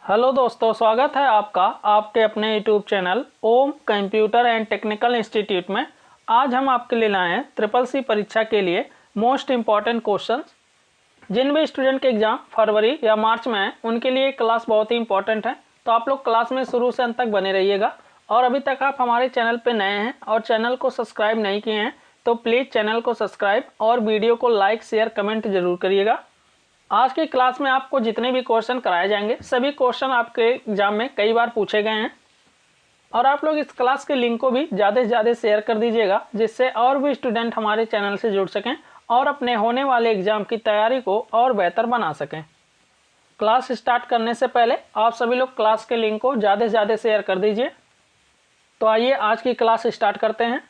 Hello दोस्तों, स्वागत है आपका आपके अपने YouTube channel Om computer and technical institute में। आज हम आपके लिए लाए हैं ट्रिपल सी परीक्षा के लिए मोस्ट इम्पॉर्टेंट क्वेश्चंस। जिन भी स्टूडेंट के एग्जाम फरवरी या मार्च में हैं उनके लिए क्लास बहुत ही इंपॉर्टेंट है, तो आप लोग क्लास में शुरू से अंत तक बने रहिएगा। और अभी तक आप हमारे चैनल पर नए हैं और चैनल को सब्सक्राइब नहीं किए हैं तो प्लीज़ चैनल को सब्सक्राइब और वीडियो को लाइक शेयर कमेंट जरूर करिएगा। आज की क्लास में आपको जितने भी क्वेश्चन कराए जाएंगे सभी क्वेश्चन आपके एग्जाम में कई बार पूछे गए हैं, और आप लोग इस क्लास के लिंक को भी ज़्यादा से ज़्यादा शेयर कर दीजिएगा, जिससे और भी स्टूडेंट हमारे चैनल से जुड़ सकें और अपने होने वाले एग्जाम की तैयारी को और बेहतर बना सकें। क्लास स्टार्ट करने से पहले आप सभी लोग क्लास के लिंक को ज़्यादा से ज़्यादा शेयर कर दीजिए। तो आइए आज की क्लास स्टार्ट करते हैं।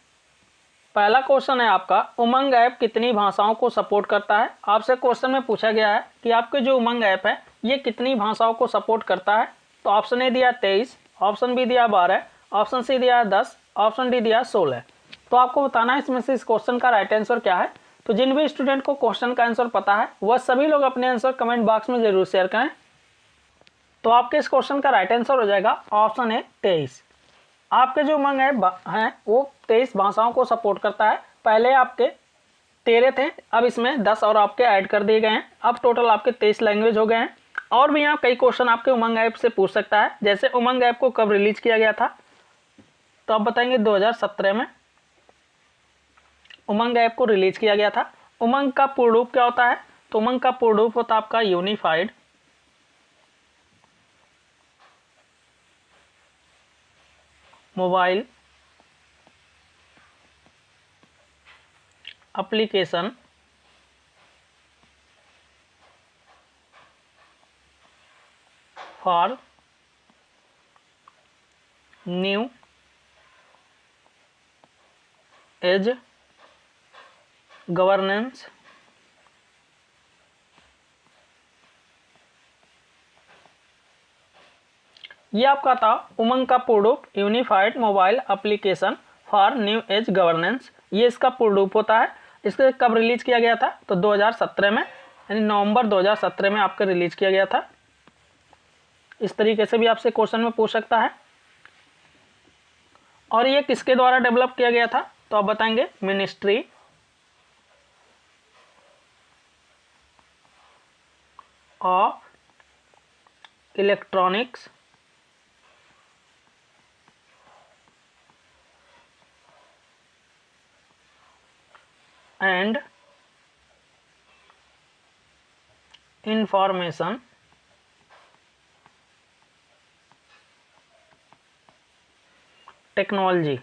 पहला क्वेश्चन है आपका, उमंग ऐप कितनी भाषाओं को सपोर्ट करता है। आपसे क्वेश्चन में पूछा गया है कि आपके जो उमंग ऐप है ये कितनी भाषाओं को सपोर्ट करता है। तो ऑप्शन ए दिया 23, ऑप्शन बी दिया 12, ऑप्शन सी दिया 10, ऑप्शन डी दिया 16। तो आपको बताना है इसमें से इस क्वेश्चन का राइट आंसर क्या है। तो जिन भी स्टूडेंट को क्वेश्चन का आंसर पता है वह सभी लोग अपने आंसर कमेंट बॉक्स में जरूर शेयर करें। तो आपके इस क्वेश्चन का राइट आंसर हो जाएगा ऑप्शन ए 23। आपके जो उमंग ऐप हैं वो 23 भाषाओं को सपोर्ट करता है। पहले आपके 13 थे, अब इसमें 10 और आपके ऐड कर दिए गए हैं। अब टोटल आपके 23 लैंग्वेज हो गए हैं। और भी यहाँ कई क्वेश्चन आपके उमंग ऐप से पूछ सकता है, जैसे उमंग ऐप को कब रिलीज किया गया था। तो आप बताएंगे 2017 में उमंग ऐप को रिलीज किया गया था। उमंग का पूर्ण रूप क्या होता है। तो उमंग का पूर्ण रूप होता है आपका unified mobile application for new age governance ये आपका था उमंग का पूर्ण रूप unified mobile application for new age governance. ये इसका पूर्ण रूप होता है। इसके कब रिलीज किया गया था। तो 2017 में, यानी नवंबर 2017 में आपका रिलीज किया गया था। इस तरीके से भी आपसे क्वेश्चन में पूछ सकता है। और ये किसके द्वारा डेवलप किया गया था। तो आप बताएंगे ministry of electronics and information technology.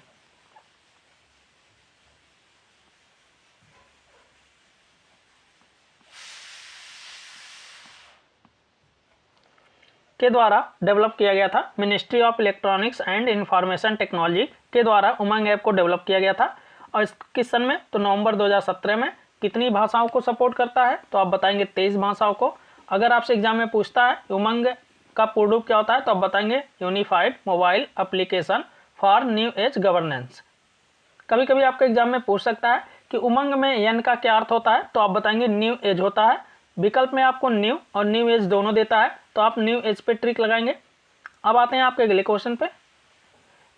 के द्वारा डेवलप किया गया था। Ministry of electronics and information technology के द्वारा उमंग ऐप को डेवलप किया गया था। और किस सन में। तो नवंबर 2017 में। कितनी भाषाओं को सपोर्ट करता है। तो आप बताएंगे 23 भाषाओं को। अगर आपसे एग्जाम में पूछता है उमंग का पूर्ण रूप क्या होता है, तो आप बताएंगे unified mobile application for new age governance. कभी कभी आपके एग्जाम में पूछ सकता है कि उमंग में एन का क्या अर्थ होता है। तो आप बताएंगे न्यू एज होता है। विकल्प में आपको न्यू और न्यू एज दोनों देता है, तो आप न्यू एज पे ट्रिक लगाएंगे। अब आते हैं आपके अगले क्वेश्चन पे।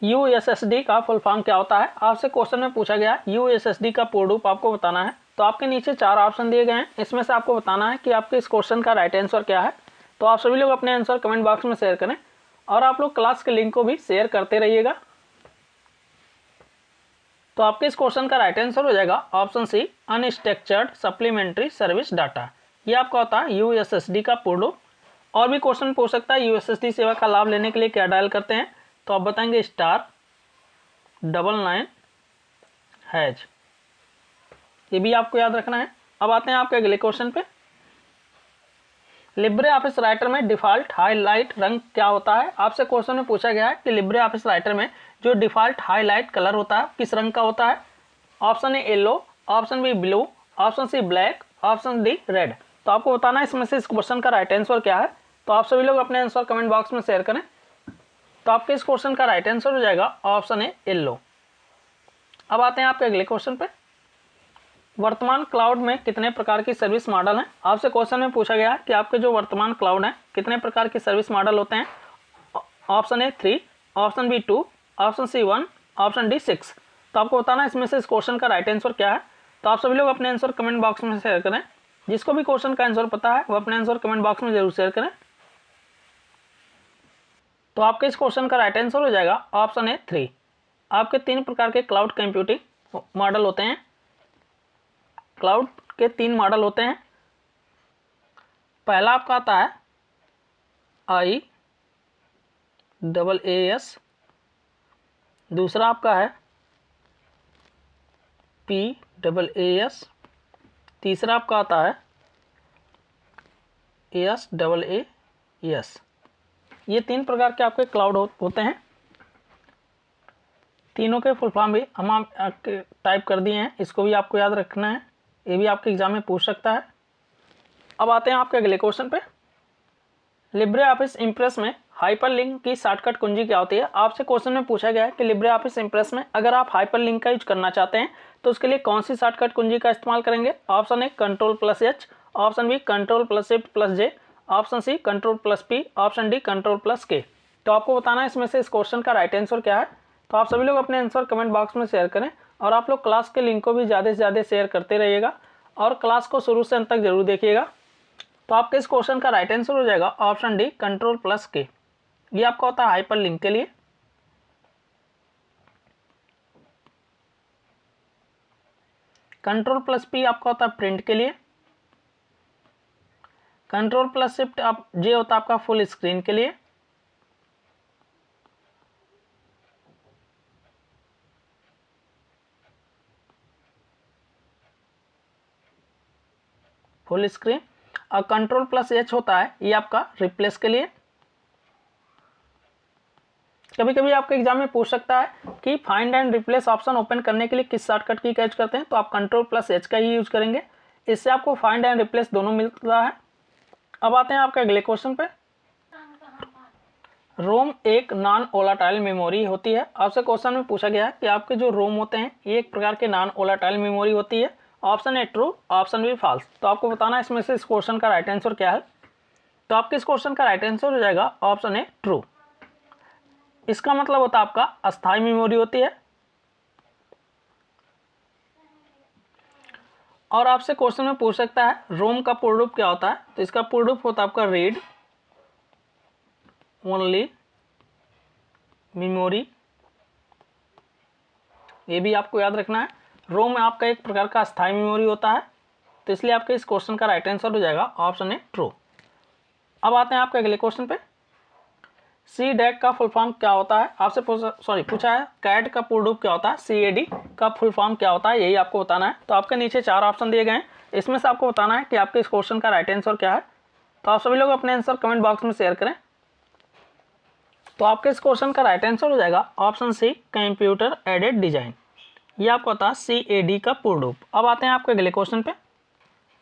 यूएसएसडी का फुल फॉर्म क्या होता है। आपसे क्वेश्चन में पूछा गया यूएसएसडी का पूर्ण रूप आपको बताना है। तो आपके नीचे 4 ऑप्शन दिए गए हैं, इसमें से आपको बताना है कि आपके इस क्वेश्चन का राइट आंसर क्या है। तो आप सभी लोग अपने आंसर कमेंट बॉक्स में शेयर करें, और आप लोग क्लास के लिंक को भी शेयर करते रहिएगा। तो आपके इस क्वेश्चन का राइट आंसर हो जाएगा option C, unstructured supplementary service data. ये आपका होता है यूएसएसडी का पूर्ण रूप। और भी क्वेश्चन पूछ सकता है यूएसएसडी सेवा का लाभ लेने के लिए क्या डायल करते हैं। तो आप बताएंगे *99#। ये भी आपको याद रखना है। अब आते हैं आपके अगले क्वेश्चन पे। लिब्रे ऑफिस राइटर में डिफॉल्ट हाईलाइट रंग क्या होता है। आपसे क्वेश्चन में पूछा गया है कि लिब्रे ऑफिस राइटर में जो डिफॉल्ट हाईलाइट कलर होता है किस रंग का होता है। Option A yellow, option B blue, option C black, option D red. तो आपको बताना है इसमें से इस क्वेश्चन का राइट आंसर क्या है। तो आप सभी लोग अपने आंसर कमेंट बॉक्स में शेयर करें। तो आपके इस क्वेश्चन का राइट आंसर हो जाएगा ऑप्शन ए येलो। अब आते हैं आपके अगले क्वेश्चन पे। वर्तमान क्लाउड में कितने प्रकार की सर्विस मॉडल हैं? आपसे क्वेश्चन में पूछा गया कि आपके जो वर्तमान क्लाउड हैं कितने प्रकार के सर्विस मॉडल होते हैं। Option A 3, option B 2, option C 1, option D 6। तो आपको बताना इसमें से इस क्वेश्चन का राइट आंसर क्या है। तो आप सभी लोग अपने आंसर कमेंट बॉक्स में शेयर करें। जिसको भी क्वेश्चन का आंसर पता है वो अपने आंसर कमेंट बॉक्स में जरूर शेयर करें। तो आपके इस क्वेश्चन का राइट आंसर हो जाएगा ऑप्शन ए 3। आपके 3 प्रकार के क्लाउड कंप्यूटिंग मॉडल होते हैं। क्लाउड के 3 मॉडल होते हैं। पहला आपका आता है IaaS, दूसरा आपका है PaaS, तीसरा आपका आता है SaaS। ये 3 प्रकार के आपके क्लाउड होते हैं। तीनों के फुल फॉर्म भी हम आपके टाइप कर दिए हैं, इसको भी आपको याद रखना है, ये भी आपके एग्जाम में पूछ सकता है। अब आते हैं आपके अगले क्वेश्चन पे। लिब्रे ऑफिस इम्प्रेस में हाइपरलिंक की शॉर्टकट कुंजी क्या होती है? आपसे क्वेश्चन में पूछा गया है कि लिब्रे ऑफिस इम्प्रेस में अगर आप हाइपरलिंक का यूज करना चाहते हैं तो उसके लिए कौन सी शॉर्टकट कुंजी का इस्तेमाल करेंगे? Option A Ctrl+H, option B Ctrl+Shift+J, option C Ctrl+P, option D Ctrl+K। तो आपको बताना है इसमें से इस क्वेश्चन का राइट आंसर क्या है। तो आप सभी लोग अपने आंसर कमेंट बॉक्स में शेयर करें और आप लोग क्लास के लिंक को भी ज़्यादा से ज़्यादा शेयर करते रहिएगा और क्लास को शुरू से अंत तक जरूर देखिएगा। तो आपके इस क्वेश्चन का राइट आंसर हो जाएगा ऑप्शन डी Ctrl+K। ये आपका होता है हाइपर लिंक के लिए। Ctrl+P आपका होता है प्रिंट के लिए। Ctrl+Shift आप जे होता है आपका फुल स्क्रीन के लिए। Full screen. और Ctrl+H होता है ये आपका रिप्लेस के लिए। कभी कभी आपके एग्जाम में पूछ सकता है कि find and replace option open करने के लिए किस शॉर्टकट की यूज करते हैं? तो आप Ctrl+H का ही यूज करेंगे, इससे आपको फाइंड एंड रिप्लेस दोनों मिलता है। अब आते हैं आपके अगले क्वेश्चन पे। रोम एक नॉन वोलेटाइल मेमोरी होती है। आपसे क्वेश्चन में पूछा गया है कि आपके जो रोम होते हैं ये एक प्रकार के नॉन वोलेटाइल मेमोरी होती है। Option A true, option B false. तो आपको बताना है इसमें से इस क्वेश्चन का राइट आंसर क्या है। तो आपके इस क्वेश्चन का राइट आंसर हो जाएगा ऑप्शन ए ट्रू। इसका मतलब होता है आपका अस्थायी मेमोरी होती है। और आपसे क्वेश्चन में पूछ सकता है रोम का पूर्ण रूप क्या होता है? तो इसका पूर्ण रूप होता है आपका रीड ओनली मेमोरी। ये भी आपको याद रखना है। रोम आपका एक प्रकार का अस्थायी मेमोरी होता है, तो इसलिए आपके इस क्वेश्चन का राइट आंसर हो जाएगा ऑप्शन ए ट्रू। अब आते हैं आपके अगले क्वेश्चन पे। CDAC का फुल फॉर्म क्या होता है? आपसे पूछा है कैड का पूर्ण रूप क्या होता है, CAD का फुल फॉर्म क्या होता है, यही आपको बताना है। तो आपके नीचे 4 ऑप्शन दिए गए हैं, इसमें से आपको बताना है कि आपके इस क्वेश्चन का राइट आंसर क्या है। तो आप सभी लोग अपने आंसर कमेंट बॉक्स में शेयर करें। तो आपके इस क्वेश्चन का राइट आंसर हो जाएगा option C computer aided design. ये आपको होता है CAD का पूर्ण रूप। अब आते हैं आपके अगले क्वेश्चन पे।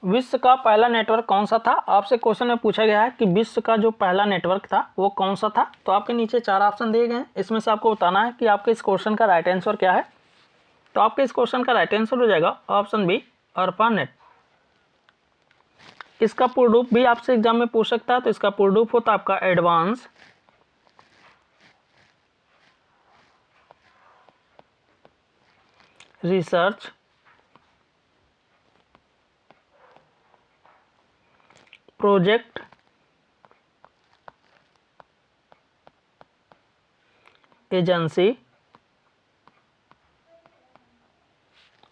विश्व का पहला नेटवर्क कौन सा था? आपसे क्वेश्चन में पूछा गया है कि विश्व का जो पहला नेटवर्क था वो कौन सा था। तो आपके नीचे 4 ऑप्शन दिए गए हैं, इसमें से आपको बताना है कि आपके इस क्वेश्चन का राइट आंसर क्या है। तो आपके इस क्वेश्चन का राइट आंसर हो जाएगा ऑप्शन बी ARPANET। इसका पूर्ण रूप भी आपसे एग्जाम में पूछ सकता है। तो इसका पूर्ण रूप होता है आपका advance research project agency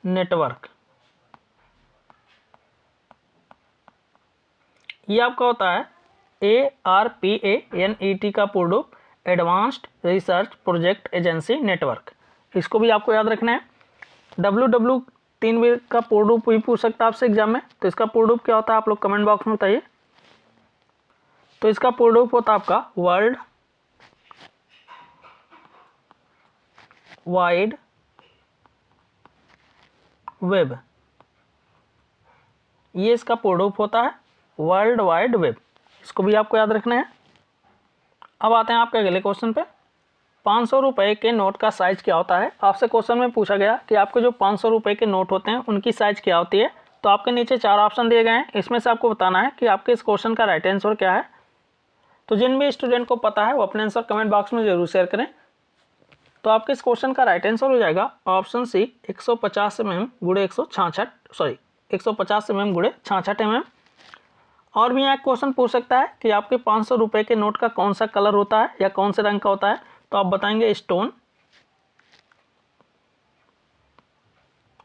network. ये आपका होता है ARPANET का पूर्ण रूप advanced research project agency network. इसको भी आपको याद रखना है। WW 3 का पूर्ण रूप भी पूछ सकता है आपसे एग्जाम में। तो इसका पूर्ण रूप क्या होता है आप लोग कमेंट बॉक्स में बताइए। तो इसका पूर्ण रूप होता है आपका वर्ल्ड वाइड वेब। ये इसका पूर्ण रूप होता है वर्ल्ड वाइड वेब। इसको भी आपको याद रखना है। अब आते हैं आपके अगले क्वेश्चन पे। 500 रुपये के नोट का साइज़ क्या होता है। आपसे क्वेश्चन में पूछा गया कि आपके जो 500 रुपये के नोट होते हैं उनकी साइज़ क्या होती है। तो आपके नीचे 4 ऑप्शन दिए गए हैं, इसमें से आपको बताना है कि आपके इस क्वेश्चन का राइट आंसर क्या है। तो जिन भी स्टूडेंट को पता है वो अपने आंसर कमेंट बॉक्स में जरूर शेयर करें। तो आपके इस क्वेश्चन का राइट आंसर हो जाएगा ऑप्शन सी 150 mm गुणे 150 mm गुणे 66 mm। और भी यहाँ एक क्वेश्चन पूछ सकता है कि आपके 500 रुपये के नोट का कौन सा कलर होता है या कौन से रंग का होता है। तो आप बताएंगे स्टोन,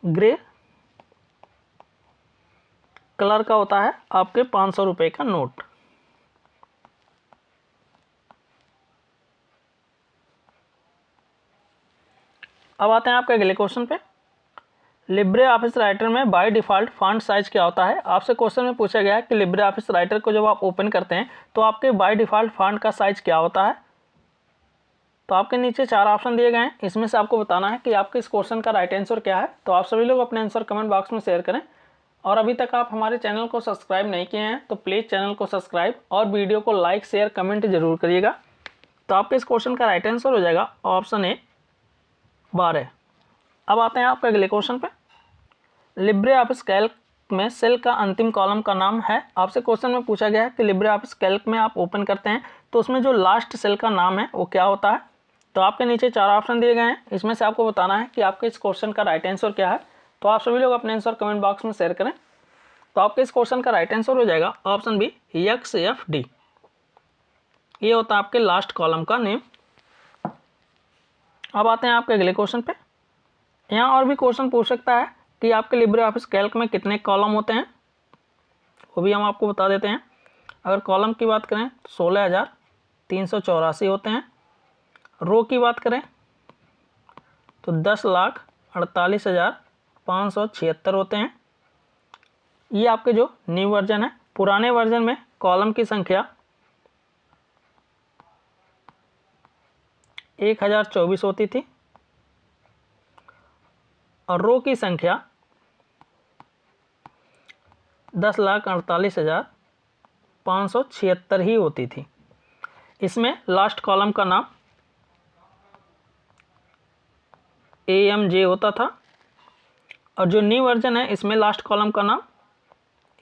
ग्रे कलर का होता है आपके 500 रुपये का नोट। अब आते हैं आपके अगले क्वेश्चन पे। लिब्रे ऑफिस राइटर में बाय डिफ़ॉल्ट फॉन्ट साइज क्या होता है। आपसे क्वेश्चन में पूछा गया है कि लिब्रे ऑफिस राइटर को जब आप ओपन करते हैं तो आपके बाय डिफ़ॉल्ट फॉन्ट का साइज क्या होता है। तो आपके नीचे 4 ऑप्शन दिए गए हैं, इसमें से आपको बताना है कि आपके इस क्वेश्चन का राइट आंसर क्या है। तो आप सभी लोग अपने आंसर कमेंट बॉक्स में शेयर करें। और अभी तक आप हमारे चैनल को सब्सक्राइब नहीं किए हैं तो प्लीज़ चैनल को सब्सक्राइब और वीडियो को लाइक शेयर कमेंट जरूर करिएगा। तो आपके इस क्वेश्चन का राइट आंसर हो जाएगा ऑप्शन ए 12। अब आते हैं आपके अगले क्वेश्चन पे। लिब्रे ऑफिस कैल्क में सेल का अंतिम कॉलम का नाम है। आपसे क्वेश्चन में पूछा गया है कि लिब्रे ऑफिस कैल्क में आप ओपन करते हैं तो उसमें जो लास्ट सेल का नाम है वो क्या होता है। तो आपके नीचे 4 ऑप्शन दिए गए हैं, इसमें से आपको बताना है कि आपके इस क्वेश्चन का राइट आंसर क्या है। तो आप सभी लोग अपने आंसर कमेंट बॉक्स में शेयर करें। तो आपके इस क्वेश्चन का राइट आंसर हो जाएगा ऑप्शन बी XFD। ये होता है आपके लास्ट कॉलम का नेम। अब आते हैं आपके अगले क्वेश्चन पे। यहाँ और भी क्वेश्चन पूछ सकता है कि आपके लिब्रे ऑफिस कैल्क में कितने कॉलम होते हैं, वो भी हम आपको बता देते हैं। अगर कॉलम की बात करें तो 16,384 होते हैं। रो की बात करें तो 10,48,576 होते हैं। ये आपके जो न्यू वर्जन है। पुराने वर्जन में कॉलम की संख्या 1024 होती थी और रो की संख्या 10,48,576 ही होती थी। इसमें लास्ट कॉलम का नाम AMJ होता था और जो न्यू वर्जन है इसमें लास्ट कॉलम का नाम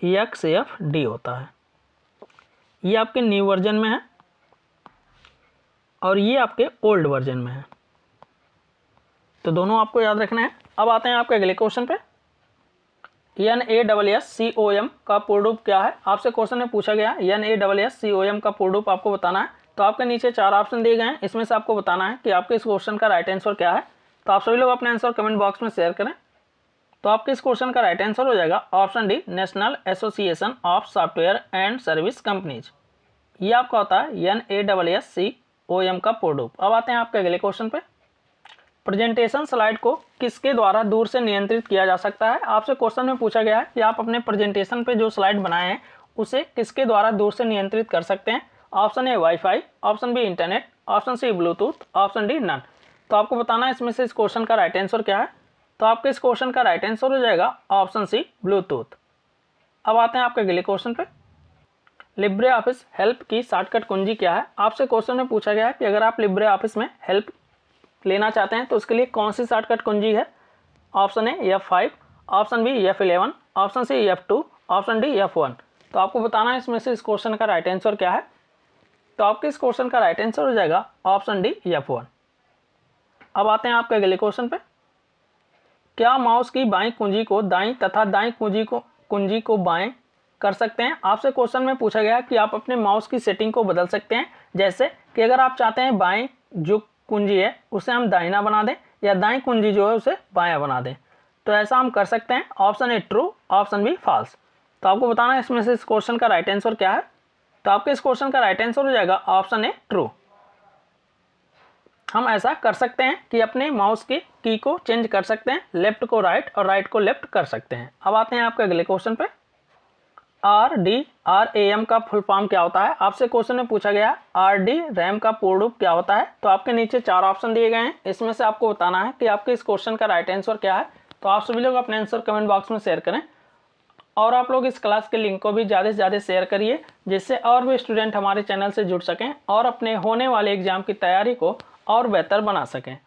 XFD होता है। ये आपके न्यू वर्जन में है और ये आपके ओल्ड वर्जन में है, तो दोनों आपको याद रखना है। अब आते हैं आपके अगले क्वेश्चन पे। NASSCOM का पूर्ण रूप क्या है। आपसे क्वेश्चन में पूछा गया NASSCOM का पूर्ण रूप आपको बताना है। तो आपके नीचे 4 ऑप्शन दिए गए हैं, इसमें से आपको बताना है कि आपके इस क्वेश्चन का राइट आंसर क्या है। तो आप सभी लोग अपने आंसर कमेंट बॉक्स में शेयर करें। तो आपके इस क्वेश्चन का राइट आंसर हो जाएगा option D national association of software and service companies. ये आपका होता है NASSCOM का पूर्ण रूप। अब आते हैं आपके अगले क्वेश्चन पे। प्रेजेंटेशन स्लाइड को किसके द्वारा दूर से नियंत्रित किया जा सकता है। आपसे क्वेश्चन में पूछा गया है कि आप अपने प्रेजेंटेशन पे जो स्लाइड बनाए हैं उसे किसके द्वारा दूर से नियंत्रित कर सकते हैं। Option A wifi, option B internet, option C Bluetooth, option D none. तो आपको बताना है इसमें से इस क्वेश्चन का राइट आंसर क्या है। तो आपके इस क्वेश्चन का राइट आंसर हो जाएगा ऑप्शन सी ब्लूटूथ। अब आते हैं आपके अगले क्वेश्चन पे। लिब्रे ऑफिस हेल्प की शॉर्टकट कुंजी क्या है। आपसे क्वेश्चन में पूछा गया है कि अगर आप लिब्रे ऑफिस में हेल्प लेना चाहते हैं तो उसके लिए कौन सी शॉर्टकट कुंजी है। Option A F5, option B F11, option C F2, option D F1। तो आपको बताना है इसमें से इस क्वेश्चन का राइट आंसर क्या है। तो आपके इस क्वेश्चन का राइट आंसर हो जाएगा ऑप्शन डी F1। अब आते हैं आपके अगले क्वेश्चन पे। क्या माउस की बाईं कुंजी को दाईं तथा दाईं कुंजी को बाएं कर सकते हैं। आपसे क्वेश्चन में पूछा गया कि आप अपने माउस की सेटिंग को बदल सकते हैं। जैसे कि अगर आप चाहते हैं बाएं जो कुंजी है उसे हम दाहिना बना दें या दाईं कुंजी जो है उसे बायां बना दें, तो ऐसा हम कर सकते हैं। Option A true, option B false. तो आपको बताना है इसमें से इस क्वेश्चन का राइट आंसर क्या है। तो आपके इस क्वेश्चन का राइट आंसर हो जाएगा ऑप्शन ए ट्रू। हम ऐसा कर सकते हैं कि अपने माउस की की को चेंज कर सकते हैं, लेफ्ट को राइट और राइट को लेफ्ट कर सकते हैं। अब आते हैं आपके अगले क्वेश्चन पे। RDRAM का फुल फॉर्म क्या होता है। आपसे क्वेश्चन में पूछा गया RD RAM का पूर्ण रूप क्या होता है। तो आपके नीचे 4 ऑप्शन दिए गए हैं, इसमें से आपको बताना है कि आपके इस क्वेश्चन का राइट आंसर क्या है। तो आप सभी लोग अपने आंसर कमेंट बॉक्स में शेयर करें और आप लोग इस क्लास के लिंक को भी ज़्यादा से ज़्यादा शेयर करिए, जिससे और भी स्टूडेंट हमारे चैनल से जुड़ सकें और अपने होने वाले एग्जाम की तैयारी को और बेहतर बना सकें।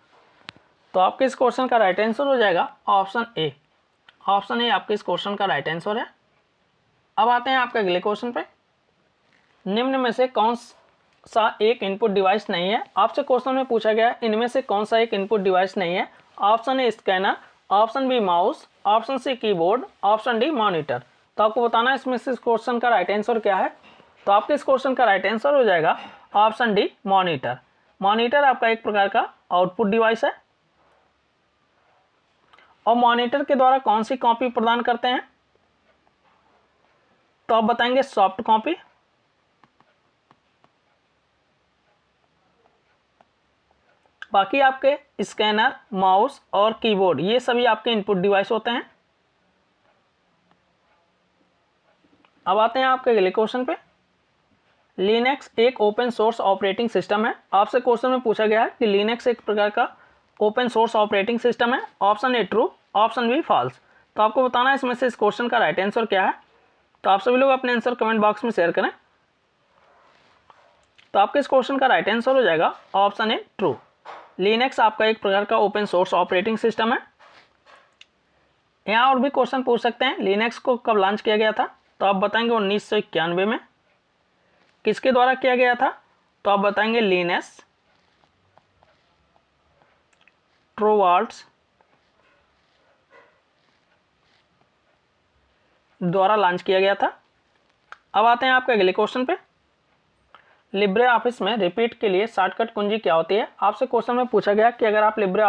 तो आपके इस क्वेश्चन का राइट आंसर हो जाएगा ऑप्शन ए। ऑप्शन ए आपके इस क्वेश्चन का राइट आंसर है। अब आते हैं आपके अगले क्वेश्चन पे। निम्न में से कौन सा एक इनपुट डिवाइस नहीं है? आपसे क्वेश्चन में पूछा गया है इनमें से कौन सा एक इनपुट डिवाइस नहीं है। Option A scanner, option B mouse, option C keyboard, option D monitor. तो आपको बताना है इसमें से इस क्वेश्चन का राइट आंसर क्या है। तो आपके इस क्वेश्चन का राइट आंसर हो जाएगा ऑप्शन डी मॉनिटर। मॉनिटर आपका एक प्रकार का आउटपुट डिवाइस है। और मॉनिटर के द्वारा कौन सी कॉपी प्रदान करते हैं? तो आप बताएंगे सॉफ्ट कॉपी। बाकी आपके स्कैनर, माउस और कीबोर्ड ये सभी आपके इनपुट डिवाइस होते हैं। अब आते हैं आपके अगले क्वेश्चन पे। लिनक्स एक ओपन सोर्स ऑपरेटिंग सिस्टम है। आपसे क्वेश्चन में पूछा गया है कि लिनक्स एक प्रकार का ओपन सोर्स ऑपरेटिंग सिस्टम है। Option A true, option B false. तो आपको बताना है इसमें से इस क्वेश्चन का राइट आंसर क्या है। तो आप सभी लोग अपने आंसर कमेंट बॉक्स में शेयर करें। तो आपके इस क्वेश्चन का राइट आंसर हो जाएगा ऑप्शन ए ट्रू। लिनक्स आपका एक प्रकार का ओपन सोर्स ऑपरेटिंग सिस्टम है। यहाँ और भी क्वेश्चन पूछ सकते हैं। लिनक्स को कब लॉन्च किया गया था? तो आप बताएंगे 1991 में। किसके द्वारा किया गया था? तो आप बताएंगे लिनस टोरवाल्ड्स द्वारा लॉन्च किया गया था। अब आते हैं आपके अगले क्वेश्चन पे। लिब्रे ऑफिस में रिपीट के लिए शॉर्टकट कुंजी क्या होती है? आपसे क्वेश्चन में पूछा गया कि अगर आप लिब्रे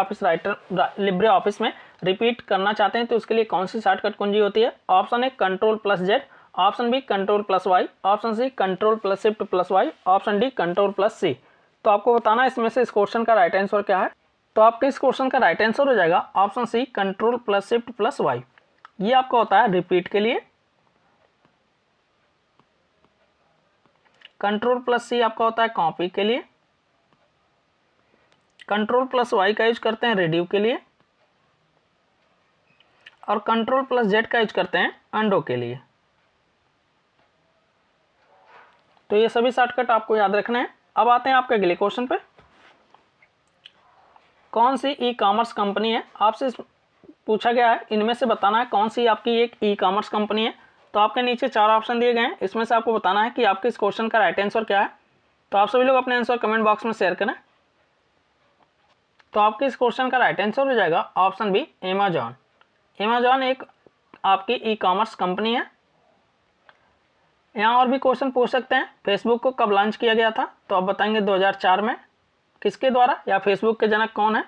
ऑफिस में रिपीट करना चाहते हैं तो उसके लिए कौन सी शॉर्टकट कुंजी होती है? Option A control Z, option B control Y, option C control shift Y, option D control C. तो आपको बताना है इसमें से इस क्वेश्चन का राइट आंसर क्या है। तो आपके इस क्वेश्चन का राइट आंसर हो जाएगा ऑप्शन सी कंट्रोल+Shift+Y। ये आपका होता है रिपीट के लिए। कंट्रोल+C आपका होता है कॉपी के लिए। कंट्रोल+Y का यूज करते हैं रिड्यू के लिए। और कंट्रोल+Z का यूज करते हैं अंडो के लिए। तो ये सभी शॉर्टकट आपको याद रखना है। अब आते हैं आपके अगले क्वेश्चन पे। कौन सी ई कॉमर्स कंपनी है? आपसे पूछा गया है इनमें से बताना है कौन सी आपकी एक ई कॉमर्स कंपनी है। तो आपके नीचे 4 ऑप्शन दिए गए हैं। इसमें से आपको बताना है कि आपके इस क्वेश्चन का राइट आंसर क्या है। तो आप सभी लोग अपने आंसर कमेंट बॉक्स में शेयर करें। तो आपके इस क्वेश्चन का राइट आंसर हो जाएगा ऑप्शन बी अमेजॉन। अमेजॉन एक आपकी ई कॉमर्स कंपनी है। यहाँ और भी क्वेश्चन पूछ सकते हैं। फेसबुक को कब लॉन्च किया गया था? तो आप बताएंगे 2004 में। किसके द्वारा, या फेसबुक के जनक कौन है?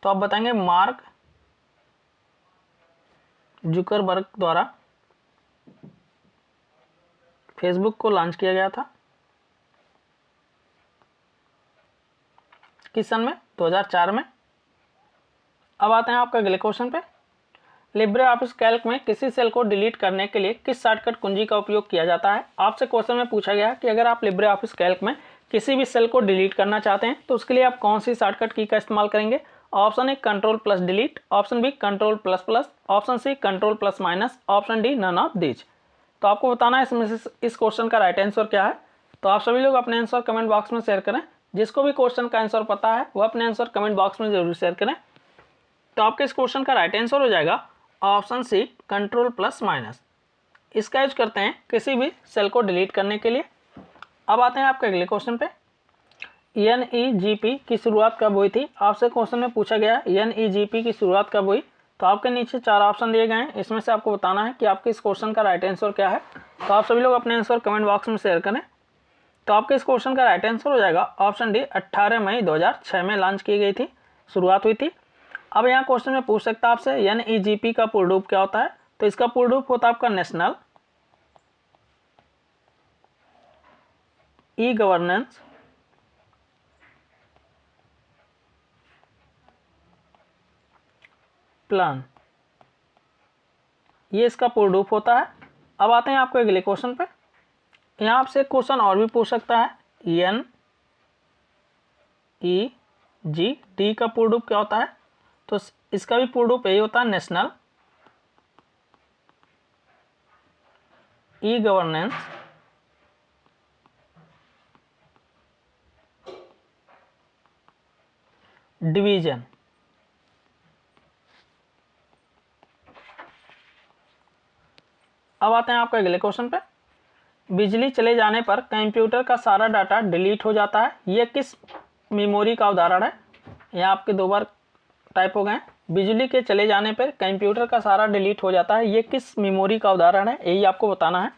तो आप बताएंगे मार्क जुकरबर्ग द्वारा फेसबुक को लॉन्च किया गया था। किस सन में? 2004 में। अब आते हैं आपका अगले क्वेश्चन पे। लिब्रे ऑफिस कैल्क में किसी सेल को डिलीट करने के लिए किस शॉर्टकट कुंजी का उपयोग किया जाता है? आपसे क्वेश्चन में पूछा गया कि अगर आप लिब्रे ऑफिस कैल्क में किसी भी सेल को डिलीट करना चाहते हैं तो उसके लिए आप कौन सी शॉर्टकट की का इस्तेमाल करेंगे? Option A control delete, option B control plus++, option C control minus+-, option D none of these. तो आपको बताना है इसमें से इस क्वेश्चन का राइट आंसर क्या है। तो आप सभी लोग अपने आंसर कमेंट बॉक्स में शेयर करें। जिसको भी क्वेश्चन का आंसर पता है वो अपने आंसर कमेंट बॉक्स में जरूर शेयर करें। तो आपके इस क्वेश्चन का राइट आंसर हो जाएगा ऑप्शन सी कंट्रोल+-। इसका यूज करते हैं किसी भी सेल को डिलीट करने के लिए। अब आते हैं आपके अगले क्वेश्चन पे। NEGP की शुरुआत कब हुई थी? आपसे क्वेश्चन में पूछा गया NEGP की शुरुआत कब हुई। तो आपके नीचे 4 ऑप्शन दिए गए हैं। इसमें से आपको बताना है कि आपके इस क्वेश्चन का राइट आंसर क्या है। तो आप सभी लोग अपने आंसर कमेंट बॉक्स में शेयर करें। तो आपके इस क्वेश्चन का राइट आंसर हो जाएगा ऑप्शन डी 18 मई 2006 में लॉन्च की गई थी, शुरुआत हुई थी। अब यहाँ क्वेश्चन में पूछ सकता है आपसे NEGP का पूर्ण रूप क्या होता है। तो इसका पूर्ण रूप होता है आपका नेशनल ई गवर्नेंस प्लान, ये इसका पूर्ण रूप होता है। अब आते हैं आपको अगले क्वेश्चन पे। यहाँ आपसे क्वेश्चन और भी पूछ सकता है NEGT का पूर्ण रूप क्या होता है। तो इसका भी पूर्ण रूप यही होता है नेशनल ई गवर्नेंस डिवीजन। अब आते हैं आपके अगले क्वेश्चन पे। बिजली चले जाने पर कंप्यूटर का सारा डाटा डिलीट हो जाता है, यह किस मेमोरी का उदाहरण है? यह आपके दो बार टाइप हो गए। बिजली के चले जाने पर कंप्यूटर का सारा डिलीट हो जाता है, ये किस मेमोरी का उदाहरण है? यही आपको बताना है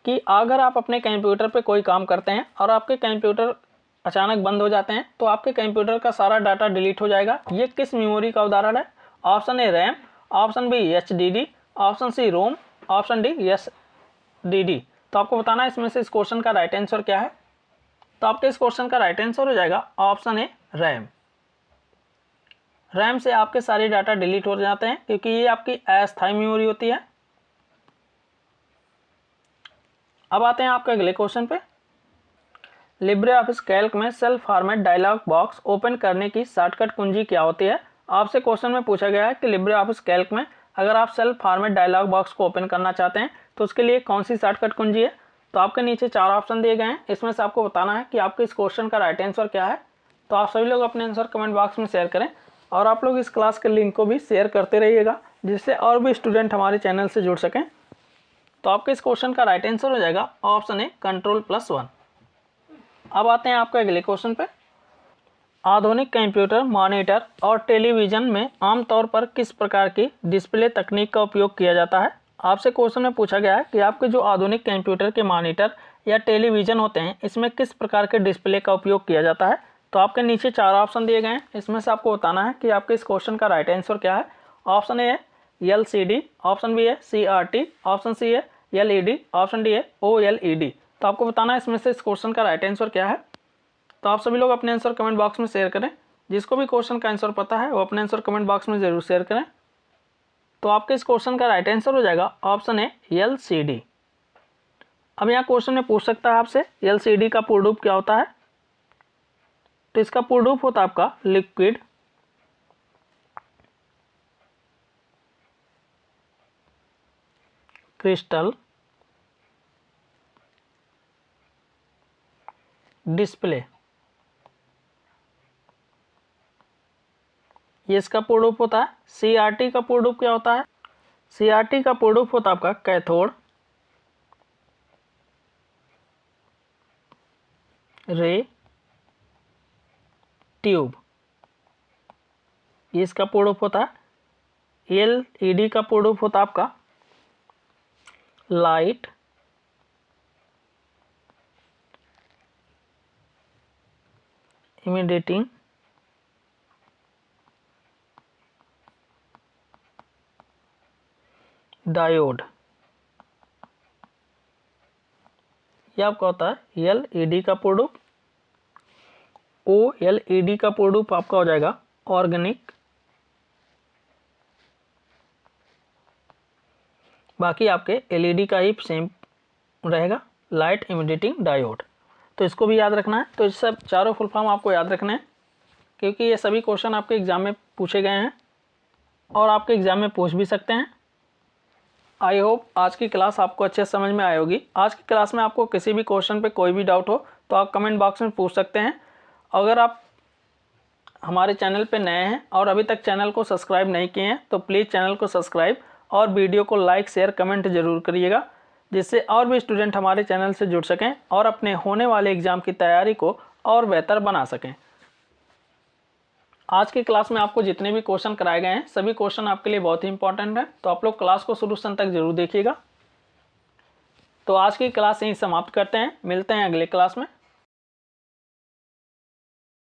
कि अगर आप अपने कंप्यूटर पे कोई काम करते हैं और आपके कंप्यूटर अचानक बंद हो जाते हैं तो आपके कंप्यूटर का सारा डाटा डिलीट हो जाएगा, ये किस मेमोरी का उदाहरण है? Option A RAM, option B HDD, option C ROM, option D SDD। तो आपको बताना है इसमें से इस क्वेश्चन का राइट आंसर क्या है। तो आपके इस क्वेश्चन का राइट आंसर हो जाएगा ऑप्शन ए रैम। रैम से आपके सारे डाटा डिलीट हो जाते हैं क्योंकि ये आपकी अस्थायी मेमोरी होती है। अब आते हैं आपके अगले क्वेश्चन पे। लिब्रे ऑफिस कैल्क में cell format dialog box open करने की शॉर्टकट कुंजी क्या होती है? आपसे क्वेश्चन में पूछा गया है कि लिब्रे ऑफिस कैल्क में अगर आप सेल फॉर्मेट डायलॉग बॉक्स को ओपन करना चाहते हैं तो उसके लिए कौन सी शॉर्टकट कुंजी है? तो आपके नीचे 4 ऑप्शन दिए गए हैं, इसमें से आपको बताना है कि आपके इस क्वेश्चन का राइट आंसर क्या है। तो आप सभी लोग अपने आंसर कमेंट बॉक्स में शेयर करें और आप लोग इस क्लास के लिंक को भी शेयर करते रहिएगा जिससे और भी स्टूडेंट हमारे चैनल से जुड़ सकें। तो आपके इस क्वेश्चन का राइट आंसर हो जाएगा ऑप्शन ए Ctrl+1। अब आते हैं आपके अगले क्वेश्चन पे। आधुनिक कंप्यूटर, मॉनिटर और टेलीविज़न में आमतौर पर किस प्रकार की डिस्प्ले तकनीक का उपयोग किया जाता है? आपसे क्वेश्चन में पूछा गया है कि आपके जो आधुनिक कंप्यूटर के मॉनिटर या टेलीविज़न होते हैं इसमें किस प्रकार के डिस्प्ले का उपयोग किया जाता है। तो आपके नीचे 4 ऑप्शन दिए गए हैं, इसमें से आपको बताना है कि आपके इस क्वेश्चन का राइट आंसर क्या है। ऑप्शन ए है LCD, ऑप्शन बी है CRT, ऑप्शन सी है LED, ऑप्शन डी है OLED। तो आपको बताना है इसमें से इस क्वेश्चन का राइट आंसर क्या है। तो आप सभी लोग अपने आंसर कमेंट बॉक्स में शेयर करें। जिसको भी क्वेश्चन का आंसर पता है वो अपने आंसर कमेंट बॉक्स में ज़रूर शेयर करें। तो आपके इस क्वेश्चन का राइट आंसर हो जाएगा ऑप्शन ए LCD। अब यहाँ क्वेश्चन में पूछ सकता है आपसे LCD का पूर्ण रूप क्या होता है? तो इसका पूर्ण रूप होता है आपका लिक्विड क्रिस्टल डिस्प्ले, ये इसका पूर्ण रूप होता है। CRT का पूर्ण रूप क्या होता है? CRT का पूर्ण रूप होता है आपका कैथोड रे ट्यूब, ये इसका पूर्ण रूप होता है। LED का पूर्ण रूप होता है आपका लाइट इमिडिएटिंग डायोड, यह आपका होता है LED का पूर्ण रूप। OLED का पूर्ण रूप आपका हो जाएगा ऑर्गेनिक, बाकी आपके LED का ही सेम रहेगा लाइट इमिडिएटिंग डायोड। तो इसको भी याद रखना है। तो इस सब चारों फुल फॉर्म आपको याद रखना है क्योंकि ये सभी क्वेश्चन आपके एग्जाम में पूछे गए हैं और आपके एग्जाम में पूछ भी सकते हैं। आई होप आज की क्लास आपको अच्छे समझ में आई होगी। आज की क्लास में आपको किसी भी क्वेश्चन पे कोई भी डाउट हो तो आप कमेंट बॉक्स में पूछ सकते हैं। अगर आप हमारे चैनल पे नए हैं और अभी तक चैनल को सब्सक्राइब नहीं किए हैं तो प्लीज़ चैनल को सब्सक्राइब और वीडियो को लाइक शेयर कमेंट जरूर करिएगा जिससे और भी स्टूडेंट हमारे चैनल से जुड़ सकें और अपने होने वाले एग्ज़ाम की तैयारी को और बेहतर बना सकें। आज की क्लास में आपको जितने भी क्वेश्चन कराए गए हैं सभी क्वेश्चन आपके लिए बहुत ही इंपॉर्टेंट है, तो आप लोग क्लास को शुरू से अंत तक जरूर देखिएगा। तो आज की क्लास यहीं समाप्त करते हैं, मिलते हैं अगले क्लास में।